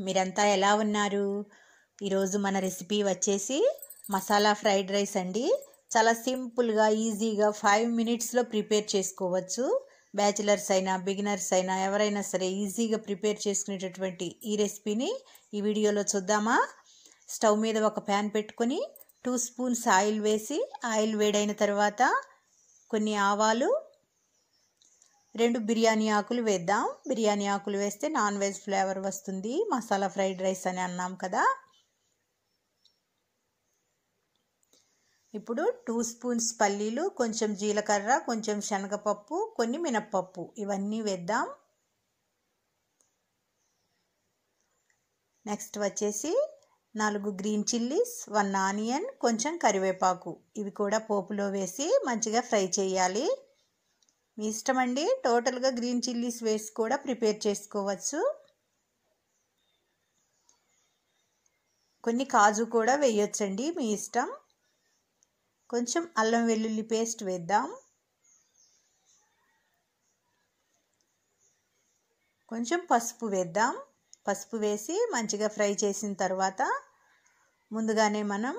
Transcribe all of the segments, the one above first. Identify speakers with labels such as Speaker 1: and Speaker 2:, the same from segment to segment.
Speaker 1: మీరంతా ఎలా ఉన్నారు? ఈరోజు మన రెసిపీ వచ్చేసి మసాలా ఫ్రైడ్ రైస్ అండి. చాలా సింపుల్గా ఈజీగా 5 మినిట్స్లో ప్రిపేర్ చేసుకోవచ్చు. బ్యాచిలర్స్ అయినా బిగినర్స్ అయినా ఎవరైనా సరే ఈజీగా ప్రిపేర్ చేసుకునేటటువంటి ఈ రెసిపీని ఈ వీడియోలో చూద్దామా? స్టవ్ మీద ఒక ప్యాన్ పెట్టుకొని 2 స్పూన్స్ ఆయిల్ వేసి ఆయిల్ వేడైన తర్వాత కొన్ని ఆవాలు, 2 బిర్యానీ ఆకులు వేద్దాం. బిర్యానీ ఆకులు వేస్తే నాన్ వెజ్ ఫ్లేవర్ వస్తుంది. మసాలా ఫ్రైడ్ రైస్ అని అన్నాం కదా. ఇప్పుడు 2 స్పూన్స్ పల్లీలు, కొంచెం జీలకర్ర, కొంచెం శనగపప్పు, కొన్ని మినప్పప్పు ఇవన్నీ వేద్దాం. నెక్స్ట్ వచ్చేసి 4 గ్రీన్ చిల్లీస్, 1 ఆనియన్, కొంచెం కరివేపాకు ఇవి కూడా పోపులో వేసి మంచిగా ఫ్రై చేయాలి. మీ ఇష్టం అండి. టోటల్గా గ్రీన్ చిల్లీస్ వేసి కూడా ప్రిపేర్ చేసుకోవచ్చు. కొన్ని కాజు కూడా వేయొచ్చండి, మీ ఇష్టం. కొంచెం అల్లం వెల్లుల్లి పేస్ట్ వేద్దాం. కొంచెం పసుపు వేద్దాం. పసుపు వేసి మంచిగా ఫ్రై చేసిన తర్వాత ముందుగానే మనం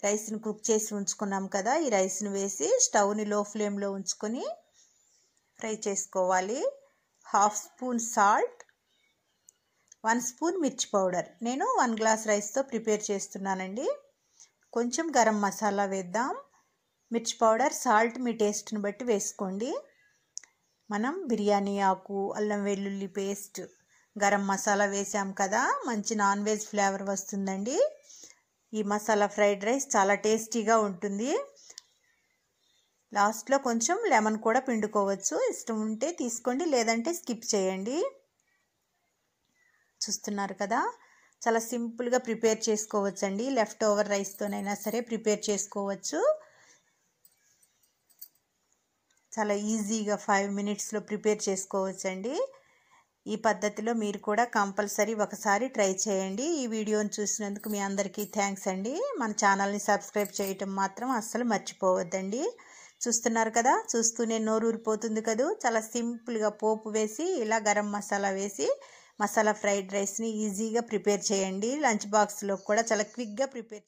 Speaker 1: రైస్ని కుక్ చేసి ఉంచుకున్నాం కదా, ఈ రైస్ని వేసి స్టవ్ని లో ఫ్లేమ్లో ఉంచుకొని ఫ్రై చేసుకోవాలి. 1/2 స్పూన్ సాల్ట్, 1 స్పూన్ మిర్చి పౌడర్. నేను 1 గ్లాస్ రైస్తో ప్రిపేర్ చేస్తున్నానండి. కొంచెం గరం మసాలా వేద్దాం. మిర్చి పౌడర్, సాల్ట్ మీ టేస్ట్ని బట్టి వేసుకోండి. మనం బిర్యానీ ఆకు, అల్లం వెల్లుల్లి పేస్ట్, గరం మసాలా వేసాం కదా, మంచి నాన్ వెజ్ ఫ్లేవర్ వస్తుందండి. ఈ మసాలా ఫ్రైడ్ రైస్ చాలా టేస్టీగా ఉంటుంది. లాస్ట్లో కొంచెం లెమన్ కూడా పిండుకోవచ్చు. ఇష్టం ఉంటే తీసుకోండి, లేదంటే స్కిప్ చేయండి. చూస్తున్నారు కదా, చాలా సింపుల్గా ప్రిపేర్ చేసుకోవచ్చండి. లెఫ్ట్ ఓవర్ రైస్తోనైనా సరే ప్రిపేర్ చేసుకోవచ్చు. చాలా ఈజీగా 5 మినిట్స్లో ప్రిపేర్ చేసుకోవచ్చండి. ఈ పద్ధతిలో మీరు కూడా కంపల్సరీ ఒకసారి ట్రై చేయండి. ఈ వీడియోని చూసినందుకు మీ అందరికీ థ్యాంక్స్ అండి. మన ఛానల్ని సబ్స్క్రైబ్ చేయటం మాత్రం అస్సలు మర్చిపోవద్దండి. చూస్తున్నారు కదా, చూస్తూనే నోరు ఊరిపోతుంది కదా. చాలా సింపుల్గా పోపు వేసి ఇలా గరం మసాలా వేసి మసాలా ఫ్రైడ్ రైస్ని ఈజీగా ప్రిపేర్ చేయండి. లంచ్ బాక్స్లో కూడా చాలా క్విక్గా ప్రిపేర్